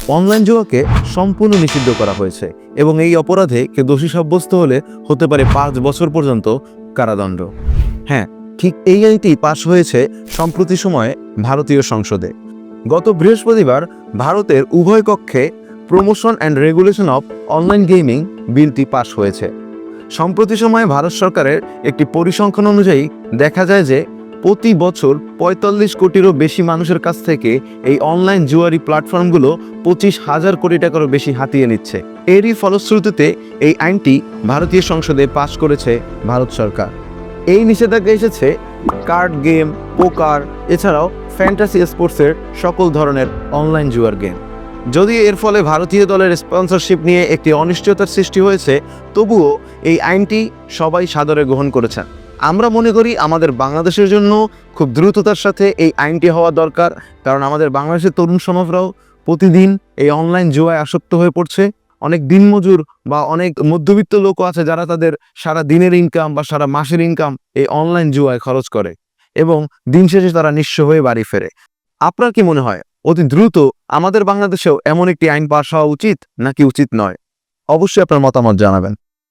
Online জুয়াকে সম্পূর্ণ নিষিদ্ধ করা হয়েছে এবং এই অপরাধে কেউ দোষী সাব্যস্ত হলে হতে পারে 5 বছর পর্যন্ত কারাদণ্ড। হ্যাঁ, ঠিক এই আইনটি পাশ হয়েছে সম্প্রতি সময়ে ভারতীয় সংসদে। গত বৃহস্পতিবার ভারতের উভয় কক্ষে promotion and regulation of online gaming বিলটি পাশ হয়েছে। সম্প্রতি সময়ে ভারত সরকারের একটি পরিসংখ্যান অনুযায়ী দেখা যায় যে প্রতি বছর 45 কোটিরও বেশি মানুষের কাছ থেকে এই অনলাইন জুয়ারি প্ল্যাটফর্মগুলো 25,000 কোটি টাকারও বেশি হাতিয়ে নিচ্ছে। এরই ফলশ্রুতিতে এই আইনটি ভারতীয় সংসদে পাশ করেছে ভারত সরকার। এই নিষেধাজ্ঞা এসেছে কার্ড গেম, পোকার এছাড়াও ফ্যান্টাসি স্পোর্টসের সকল ধরনের অনলাইন জুয়ার গেম। যদিও এর ফলে ভারতীয় দলের স্পন্সরশিপ নিয়ে একটি অনিশ্চয়তার সৃষ্টি হয়েছে, তবুও এই আইনটি সবাই সাদরে গ্রহণ করেছেন। আমরা মনে করি আমাদের বাংলাদেশের জন্য খুব দ্রুততার সাথে এই আইনটি হওয়া দরকার, কারণ আমাদের বাংলাদেশের তরুণ সমাজরাও প্রতিদিন এই অনলাইন জুয়ায় আসক্ত হয়ে পড়ছে। অনেক দিনমজুর বা অনেক মধ্যবিত্ত লোকও আছে যারা তাদের সারা দিনের ইনকাম বা সারা মাসের ইনকাম এই অনলাইন জুয়ায় খরচ করে এবং দিন শেষে তারা নিঃস্ব হয়ে বাড়ি ফেরে। আপনার কি মনে হয় অতি দ্রুত আমাদের বাংলাদেশেও এমন একটি আইন পাস হওয়া উচিত নাকি উচিত নয়? অবশ্যই আপনার মতামত জানাবেন।